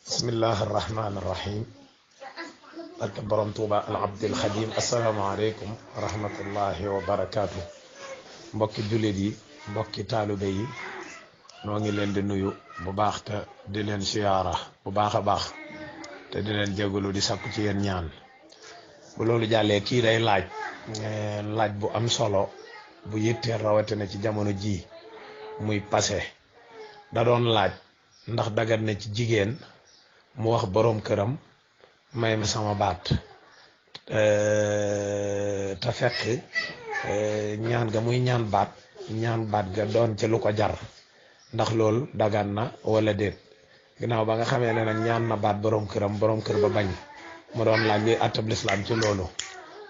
bismillahi irrahmani irrahim barke borom tuuba al abdil xadim asalaamaaleykum wa rahmatullahi wa barakaatu. mbokki jullit yi, mbokki taalibe yi, noo ngi leen di nuyu bu baax te di leen siyaara bu baax a baax te di leen jégalu di sakku ci yéen ñaan. bu loolu jàllee kii day laaj bu am solo bu yitteel rawatina ci jamono ji muy passé. da doon laaj ndax dagat na ci jigéen mu wax boroom këram may ma sama baat te fekk ñaan ga muy ñaan baat ga doon ci lu ko jar, ndax loolu dagan na wala déet. ginnaaw ba nga xamee ne nag ñaan na baat boroom kër ba bañ, mu doon laaj luy àttab lislaam ci loolu.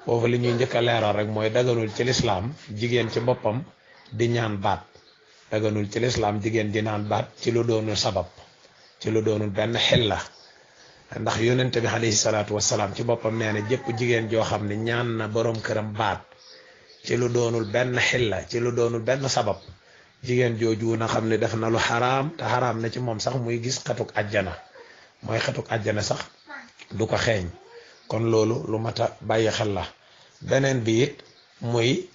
foofu li ñuy njëkk a leeral rek mooy daganul ci lislaam jigéen ci boppam di ñaan baat. daganul ci lislaam jigéen di naan baat ci lu doonul sabab, ci lu doonul benn xilla. ndax yonente bi alayhi salaatu wasalaam ci boppam nee na jëpp jigéen joo xam ne ñaan na boroom këram baat ci lu doonul benn xilla, ci lu doonul benn sabab, jigéen jooju na xam ne def na lu xaraam, te xaraam na ci moom sax muy gis xetuk àjjana. mooy xetuk àjjana sax du ko xeeñ. kon loolu lu mat a bàyyi xel la. beneen bi it muy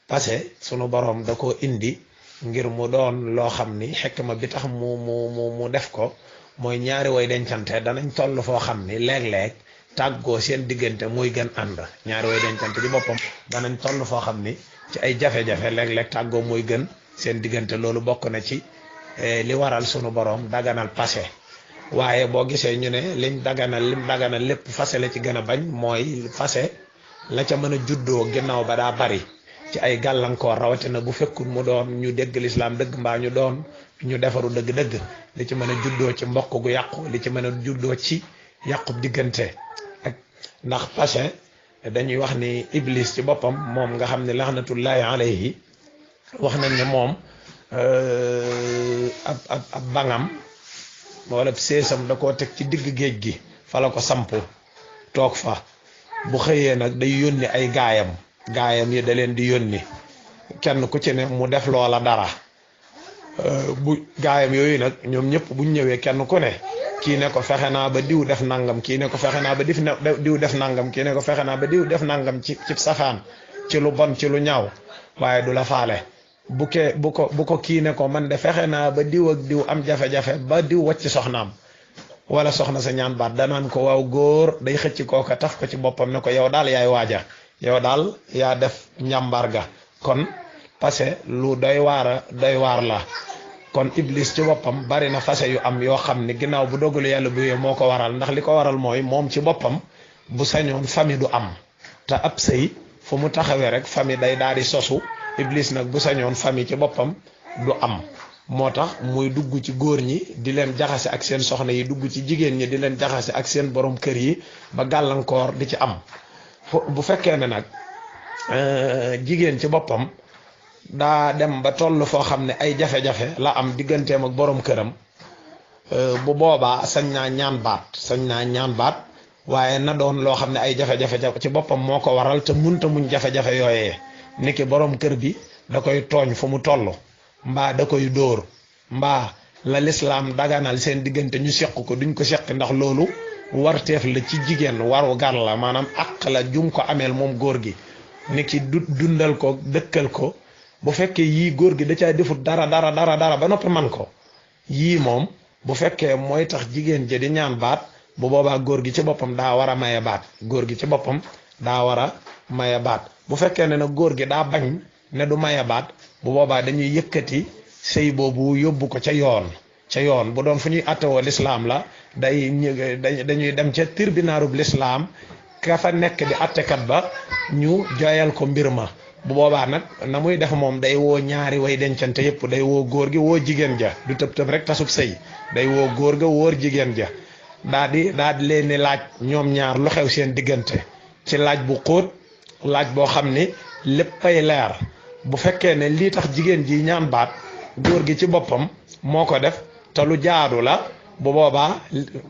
passé sunu boroom da ko indi ngir mu doon loo xam ni xikma bi tax mu def ko mooy ñaari way dencante danañ toll foo xam ni léeg-léeg tàggoo seen diggante muy gën ànd. ñaari way dencante ci boppam danañ toll foo xam ni ci ay jafe-jafe léeg-léeg tàggoo muy gën seen diggante. loolu bokk na ci li waral sunu boroom daganal passé. waaye boo gisee ñu ne lim daganal lépp fase la ci gën a bañ, mooy fase la ca mën a juddoo ginnaaw ba daa bari ci ay gàllankoor, rawatina bu fekkul mu doon ñu dégg lislaam dëgg mbaa ñu doon ñu defaru dëgg-dëgg. li ci mën a juddoo ci mbokk gu yàqu, li ci mën a juddoo ci yàqu diggante ak ndax passé dañuy wax ni iblis ci boppam moom nga xam ne laxnatullahi alayhi wax nañ ne moom ab bangam wala seesam da koo teg ci digg géej gi, fa la ko samp toog fa. bu xëyee nag day yónni ay gaayam yi da leen di yónni kenn ku ci ne mu def loola dara. bu gaayam yooyu nag ñoom ñëpp buñ ñëwee kenn ku ne kii ne ko fexe naa ba diw def nangam, kii ne ko fexe naa ba diw def nangam, kii ne ko fexe naa ba diw def nangam ci safaan, ci lu bon, ci lu ñaaw, waaye du la faale. bu ko kii ne ko man de fexe naa ba diw ak diw am jafe-jafe ba diw wacc soxnaam wala soxna sa ñaan baat, danaan ko waaw góor, day xëcc kooka taf ko ci boppam ne ko yow daal yaay waaja, yow daal yaa def njàmbaar ga. kon passé lu doy waar la. kon iblis ci boppam bari na fase yu am yoo xam ne ginnaaw bu dogalu yàlla bu yee moo ko waral. ndax li ko waral mooy moom ci boppam bu sañoon famille du am, te ab sëy fu mu taxawee rek famille day daal di sosu. iblis nag bu sañoon famille ci boppam du am, moo tax muy dugg ci góor ñi di leen jaxase ak seen soxna yi, dugg ci jigéen ñi di leen jaxase ak seen borom kër yi, ba gàllankoor di ci am. bu fekkee ne nag jigéen ci boppam daa dem ba toll foo xam ne ay jafe-jafe la am digganteem ak borom këram, bu boobaa sañ naa ñaan baat, waaye na doon loo xam ne ay jafe-jafe ci boppam moo ko waral te munta muñ jafe-jafe yooyee. niki borom kër bi da koy tooñ fu mu toll, mbaa da koy dóor, mbaa la lislaam daganal seen diggante ñu seq ko duñ ko seq, ndax loolu warteef la ci jigéen, waru gar la, maanaam àq la jum ko ameel moom góor gi. niki dundal ko, dëkkal ko. bu fekkee yii góor gi da caa defut dara ba noppi man ko, yii moom bu fekkee mooy tax jigéen ji di ñaan baat, bu boobaa góor gi ci boppam daa war a maye baat. góor gi ci boppam daa war a maye baat. bu fekkee ne nag góor gi daa bañ ne du maye baat, bu boobaa dañuy yëkkati sëy boobu yóbbu ko ca yoon. bu doon fu ñuy attewoo lislaam la, dañuy dem ca tribunalub lislaam, ka fa nekk di attekat ba ñu joyal ko mbir ma. bu boobaa nag na muy def moom day woo ñaari way dencante yëpp, day woo góor gi woo jigéen ja, du tëb rek tasub sëy, day woo góor ga wóor jigéen ja, daa di leen ni laaj ñoom ñaar lu xew seen diggante ci laaj bu xóot, laaj boo xam ni léppay leer. bu fekkee ne lii tax jigéen ji ñaan baat góor gi ci boppam moo ko def te lu jaadu la, bu boobaa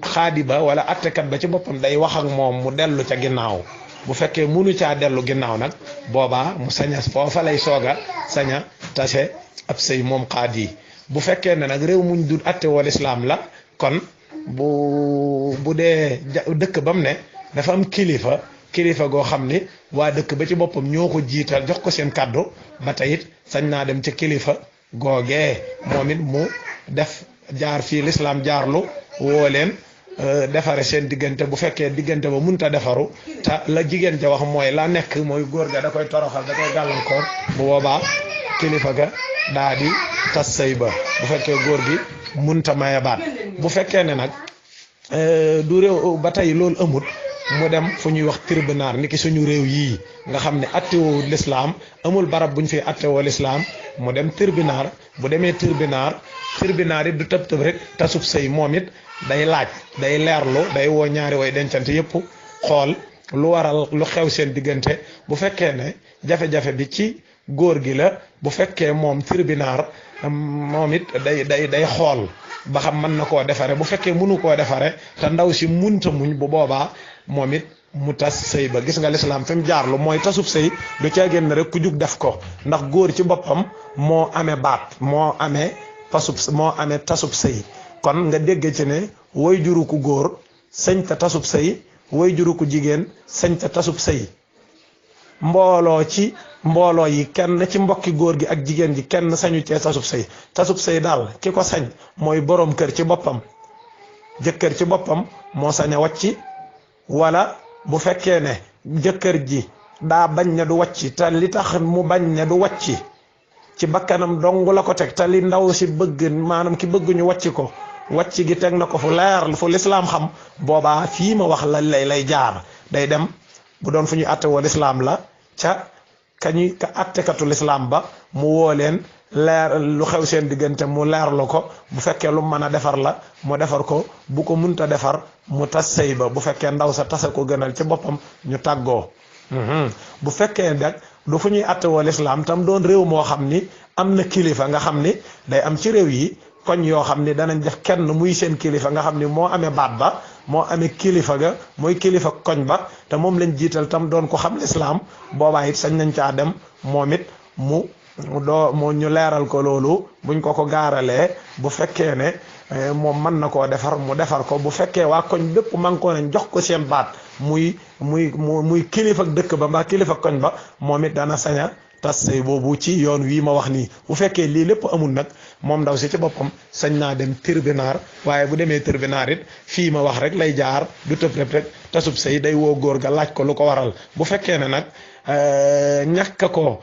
xaadi ba wala attekat ba ci boppam day wax ak moom mu dellu ca ginnaaw. bu fekkee munu caa dellu ginnaaw nag boobaa mu saña foofa lay sooga saña tase ab sëy moom xaadi. bu fekkee ne nag réew muñ dul atte wal islaam la, kon bu dee dëkk ba mu ne dafa am kilifa goo xam ni waa dëkk ba ci boppam ñoo ko jiital jox ko seen kàddu ba tey it sañ naa dem ca kilifa googee moom it mu def jaar fii lislaam jaarlu woo leen defare seen diggante bu fekkee diggante ba munta defaru te la jigéen ja wax mooy la nekk mooy góor ga da koy toroxal da koy gàllankoor bu boobaa kilifa ga daa di tas sëy ba bu fekkee góor gi munta maye baat bu fekkee ne nag du réew ba tey loolu amut mu dem fu ñuy wax tribunal niki suñu réew yii nga xam ne attewoo lislaam amul barab bu ñu fiy attewoo lislaam mu dem tribunal bu demee tribunal it du tëb tëb rek tasub sëy moom it day laaj day leerlu day woo ñaari way dencante yépp xool lu waral lu xew seen diggante bu fekkee ne jafe-jafe bi ci góor gi la bu fekkee moom tribunal moom it day xool ba xam mën na koo defare bu fekkee mënu koo defare te ndaw si munta muñ bu boobaa moom it mu tas sëy ba gis nga lislaam fi mu jaarlu mooy tasub sëy du caa génn rek ku jug def ko ndax góor ci boppam moo amee baat moo amee tasub sëy kon nga dégg ci ne way juru ku góor sañ ta tasub sëy way juru ku jigéen sañ ta tasub sëy mbooloo yi kenn ci mbokki góor gi ak jigéen ji kenn sañu cee tasub sëy daal ki ko sañ mooy boroom kër ci boppam jëkkër ci boppam moo sañ a wàcci wala bu fekkee ne jëkkër ji daa bañ ne du wàcci te li tax mu bañ ne du wàcci ci bakkanam dong la ko teg te li ndaw si bëgg maanaam ki bëgg ñu wàcci ko wàcc gi teg na ko fu leer fu lislaam xam boobaa fii ma wax la lay jaar day dem bu doon fu ñuy atte woo lislaam la ca ka attekatu lislaam ba mu woo leen leer lu xew seen diggante mu leerlu ko bu fekkee lu mën a defar la mu defar ko bu ko munta defar mu tas sëy ba bu fekkee ndaw sa tase ko gënal ci boppam ñu tàggoo bu fekkee nag du fu ñuy atte woo lislaam tam doon réew moo xam ni am na kilifa nga xam ni day am ci réew yi koñ yoo xam ni danañ def kenn muy seen kilifa nga xam ni moo amee baat ba moo amee kilifa ga mooy kilifa koñ ba te moom lañ jiital tam doon ko xam lislaam boobaa it sañ nañ caa dem moom it mu ñu leeral ko loolu buñ ko gaaralee bu fekkee ne moom mën na koo defar mu defar ko bu fekkee waa koñ bépp man koo nañ jox ko seen baat muy kilifa dëkk ba mbaa kilifa koñ ba moom it dana saña tas sëy boobu ci yoon wii ma wax nii bu fekkee lii lépp amul nag moom ndaw si ci boppam sañ naa dem tribunal waaye bu demee tribunal it fii ma wax rek lay jaar du tëb rek tasub sëy day woo góor ga laaj ko lu ko waral bu fekkee ne nag ñàkk ko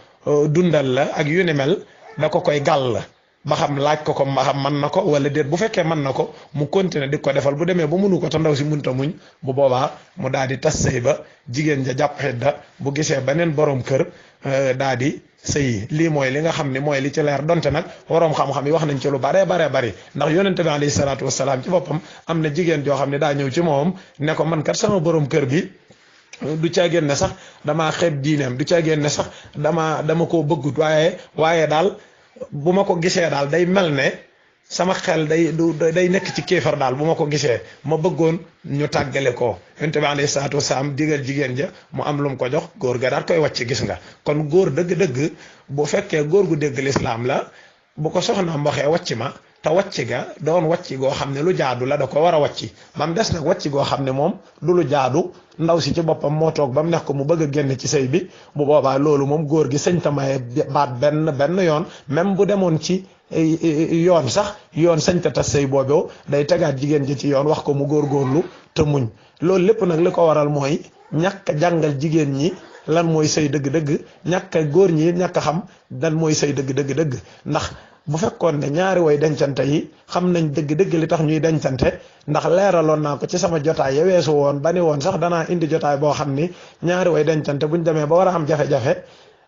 dundal la ak yu ni mel da ko koy gàll ba xam laaj ko ba xam mën na ko wala déet bu fekkee mën na ko mu continuer di ko defal bu demee ba mënu ko te ndaw si munta muñ bu boobaa mu daal di tas sëy ba jigéen ja jàpp xidda bu gisee beneen borom kër daal di sëy lii mooy li nga xam ne mooy li ci leer donte nag waroom xam-xam yi wax nañ ci lu baree bari ndax yonente bi alayhi salaatu wasalaam ci boppam am na jigéen joo xam ne daa ñëw ci moom ne ko man kat sama borom kër bi du caagéen ne sax damaa xeeb diineem du caagéen ne sax dama koo bëggut waaye daal bu ma ko gisee daal day mel ne sama xel day nekk ci kéefar daal bu ma ko gisee ma bëggoon ñu tàggale ko yonent bi alayhi salaatu wasalaam digal jigéen ja mu am lu mu ko jox góor ga daal koy wàcc gis nga kon góor dëgg-dëgg bu fekkee góor gu dégg lislaam la bu ko soxnaam waxee wàcc ma te wàcc ga doon wàcc goo xam ne lu jaadu la da ko war a wàcc ba mu des nag wàcc goo xam ne moom du lu jaadu ndaw si ci boppam moo toog ba mu neex ko mu bëgg a génn ci sëy bi bu boobaa loolu moom góor gi sañ ta maye baat benn yoon même bu demoon ci yoon sax yoon sañ ta tas sëy booboo day tegaat jigéen ji ci yoon wax ko mu góorgóorlu te muñ loolu lépp nag li ko waral mooy ñàkk a jàngal jigéen ñi lan mooy sëy dëgg-dëgg ñàkk a góor ñi ñàkk a xam lan mooy sëy dëgg ndax bu fekkoon ne ñaari way dencante yi xam nañ dëgg-dëgg li tax ñuy dencante ndax leeraloon naa ko ci sama jotaay ya weesu woon ba ni woon sax danaa indi jotaay boo xam ni ñaari way dencante buñ demee ba war a am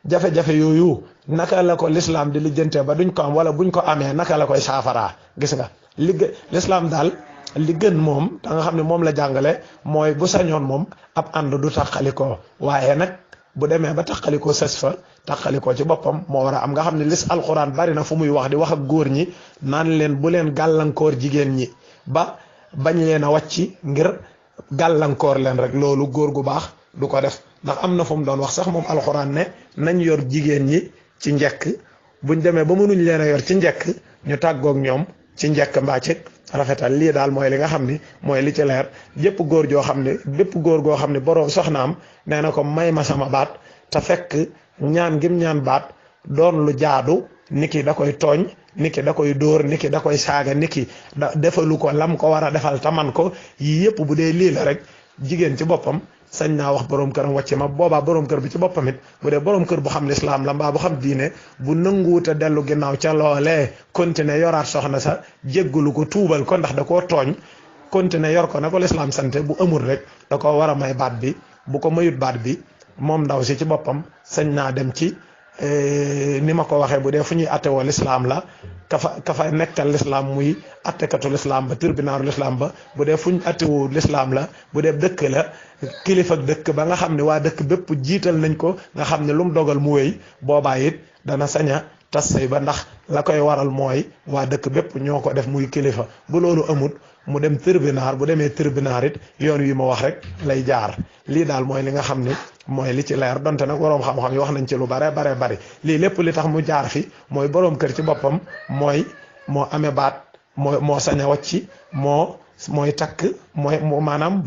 jafe-jafe yooyu naka la ko lislaam di lijjantee ba duñ ko am wala buñ ko amee naka la koy saafaraa gis nga lislaam daal li gën moom da nga xam ne moom la jàngale mooy bu sañoon moom ab ànd du tàqalikoo waaye nag bu demee ba tàqalikoo sës fa tàqalikoo ci boppam moo war a am nga xam ne alxuraan bari na fu muy wax di wax ak góor ñi naan leen bu leen gàllankoor jigéen ñi ba bañ leen a wàcc ngir gàllankoor leen rek loolu góor gu baax du ko def ndax am na fu mu doon wax sax moom alxuraan ne nañ yor jigéen ñi ci njekk buñ demee ba mënuñ leen a yor ci njekk ñu tàggoog ñoom ci njekk mbaa ci rafetal lii daal mooy li nga xam ni mooy li ci leer bépp góor goo xam ne borom soxnaam nee na ko may ma sama baat te fekk ñaan gim ñaan baat doon lu jaadu niki da koy tooñ niki da koy dóor niki da koy saaga niki defalu ko lam ko war a defal taman ko yii yëpp bu dee lii la rek jigéen ci boppam sañ naa wax borom këram wàcce ma boobaa borom kër bi ci boppam it bu dee borom kër bu xam lislaam la mbaa bu xam diine bu nanguwuta dellu ginnaaw ca loolee continuer yoraat soxna sa jéggalu ko tuubal ko ndax da koo tooñ continuer yor ko na ko lislaam sante bu amul rek da ko war a may baat bi bu ko mayut baat bi moom ndaw si ci boppam sañ naa dem ci ni ma ko waxee bu dee fu ñuy attewoo lislaam la ka fa nekkal lislaam muy attekatu lislaam ba tribunaalu lislaam ba bu dee fu ñu attewoo lislaam la bu dee dëkk la kilifa dëkk ba nga xam ne waa dëkk bépp jiital nañ ko nga xam ne lu mu dogal mu wéy boobaa it dana sañ a tas sëy ba ndax la koy waral mooy waa dëkk bépp ñoo ko def muy kilifa bu loolu amut mu dem tribunal bu demee tribunal it yoon wi ma wax rek lay jaar lii daal mooy li nga xam ni mooy li ci leer donte nag boroom xam-xam yi wax nañ ci lu bare bari lii lépp li tax mu jaar fi mooy boroom kër ci boppam moo amee baat moo sañ a wàcci mooy takk maanaam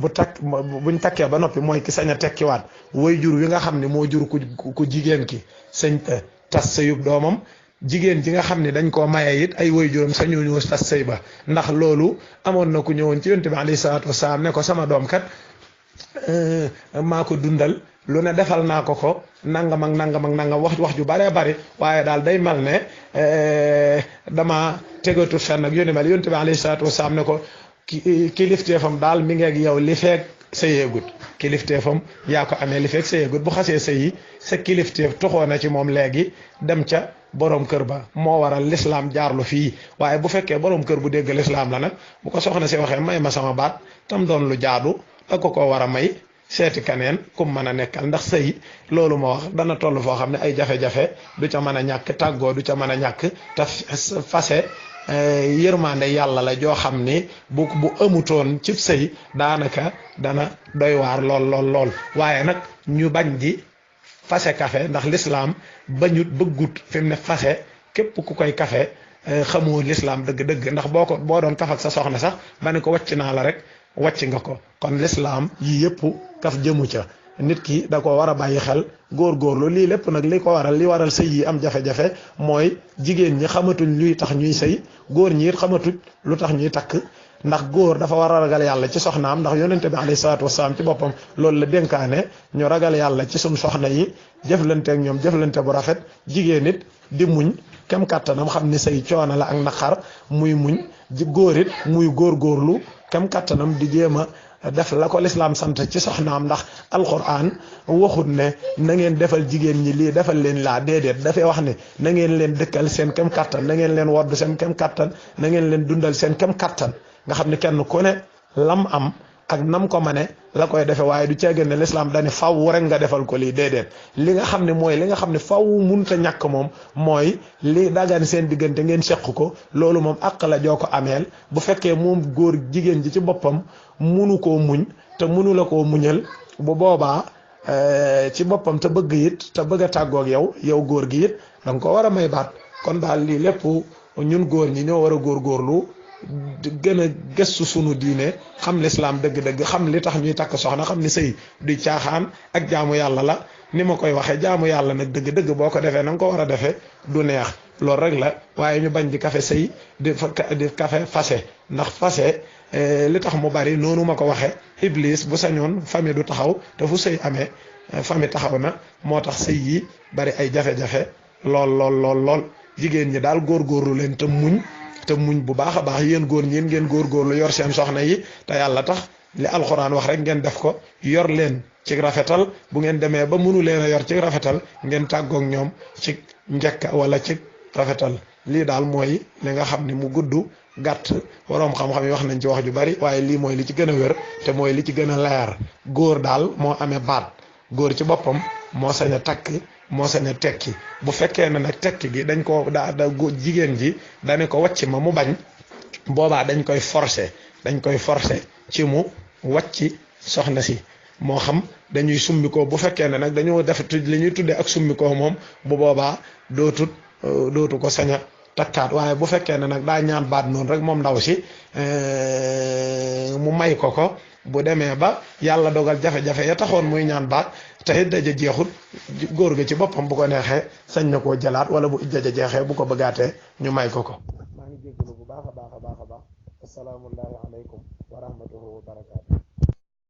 buñ takkee ba noppi mooy ki sañ a tekkiwaat way jur wi nga xam ne moo jur ku jigéen ki sañ tas sëyub doomam jigéen ji nga xam ne dañ koo maye it ay waajuram sañu ñu tas sëy ba ndax loolu amoon na ku ñëwoon ci yonent bi alayhi salaatu wasalaam ne ko sama doom kat maa ko dundal lu ne defal naa ko nangam ak nangam wax ju baree bari waaye daal day mel ne dama tegatu fenn ak yónni mel yonent bi alayhi salaatu wasalaam ne ko kilifteefam daal mi ngi ak yow li feeg sëyeegut kilifteefam yaa ko amee li feeg sëyeegut bu xasee sëyi sa kilifteef toxoo na ci moom léegi dem ca borom kër ba moo waral lislaam jaarlu fii waaye bu fekkee borom kër bu dégg lislaam la nag bu ko soxna si waxee may ma sama baat tam doon lu jaadu da ko war a may seeti kaneen kum mën a nekkal ndax sëy loolu ma wax dana toll foo xam ne ay jafe-jafe du ca mën a ñàkk tàggoo du ca mën a ñàkk te fase yërmande yàlla la joo xam ni bu amutoon cib sëy daanaka dana doy waar lool waaye nag ñu bañ di fase kafe ndax lislaam bañut bëggut fi mu ne fase képp ku koy kafe xamoo lislaam dëgg-dëgg ndax boo doon kaf ak sa soxna sax ba ne ko wàcc naa la rek wàcc nga ko kon lislaam yii yëpp kaf jëmu ca nit ki da ko war a bàyyi xel góorgóorlu lii lépp nag li ko waral li waral sëy yi am jafe-jafe mooy jigéen ñi xamatuñ luy tax ñuy sëy góor ñi it xamatuñ lu tax ñuy takk ndax góor dafa war a ragal yàlla ci soxnaam ndax yonente bi alayhi salaatu wasalaam ci boppam loolu la dénkaane ñu ragal yàlla ci suñ soxna yi jëflanteek ñoom jëflante bu rafet jigéen it di muñ kem kàttanam xam ni sëy coono la ak naqar muy muñ góor it muy góorgóorlu kem kàttanam di jéem a def la ko lislaam sant ci soxnaam ndax alquran waxut ne na ngeen defal jigéen ñi lii defal leen laa déedéet dafay wax ne na ngeen leen dëkkal seen kem kàttan na ngeen leen wodd seen kem kàttan na ngeen leen dundal seen kem kàttan nga xam ne kenn ku ne lam am ak nam ko mane la koy defe waaye du ceegën ne lislaam dani faw rek nga defal ko lii déedéet li nga xam ne mooy li nga xam ne faw munta ñàkk moom mooy li dagan seen diggante ngeen seq ko loolu moom àq la joo ko ameel bu fekkee moom góor jigéen ji ci boppam munu koo muñ te munu la koo muñal bu boobaa ci boppam te bëgg it te bëgg a tàggoog yow góor gi it danga ko war a may baat kon daal lii lépp ñun góor ñi ñoo war a góorgóorlu gën a gëstu sunu diine xam lislaam dëgg-dëgg xam li tax ñuy takk soxna xam ni sëy du caaxaan ak jaamu yàlla la ni ma koy waxee jaamu yàlla nag dëgg-dëgg boo ko defee na nga ko war a defee du neex loolu rek la waaye ñu bañ di kafe sëy di kafe fase ndax fase li tax mu bari noonu ma ko waxee iblis bu sañoon famille du taxaw te fu sëy amee famille taxaw na moo tax sëy yi bari ay jafe-jafe lool jigéen ñi daal góorgóorlu leen te muñ bu baax a baax yéen góor ñi ngeen góorgóorlu yor seen soxna yi te yàlla tax li alxuraan wax rek ngeen def ko yor leen ci rafetal bu ngeen demee ba mënu leen a yor ci rafetal ngeen tàggoog ñoom ci njëkk wala ci rafetal lii daal mooy li nga xam ne mu gudd gàtt waroom xam-xam yi wax nañ ci wax ju bari waaye lii mooy li ci gën a wér te mooy li ci gën a leer góor daal moo amee baat góor ci boppam moo sañ a takk moo sañ a tekki bu fekkee ne nag tekki gi dañ ko jigéen ji dañu ko wàcc ma mu bañ boobaa dañ koy forcer ci mu wàcc soxna si moo xam dañuy summikoo bu fekkee ne nag dañoo def li ñuy tuddee ak summikoo moom bu boobaa dootu ko sañ a takkaat waaye bu fekkee ne nag daa ñaan baat noonu rek moom ndaw si mu may ko bu demee ba yàlla dogal jafe-jafe ya taxoon muy ñaan baat te it daja jeexut góor ga ci boppam bu ko neexee sañ na koo jëlaat wala bu daja jeexee bu ko bëggaatee ñu may ko. maa ngi jéggalu bu baax a baax a baax a baax asalaamullahi aleykum wa rahmatuhu wa barakaatu.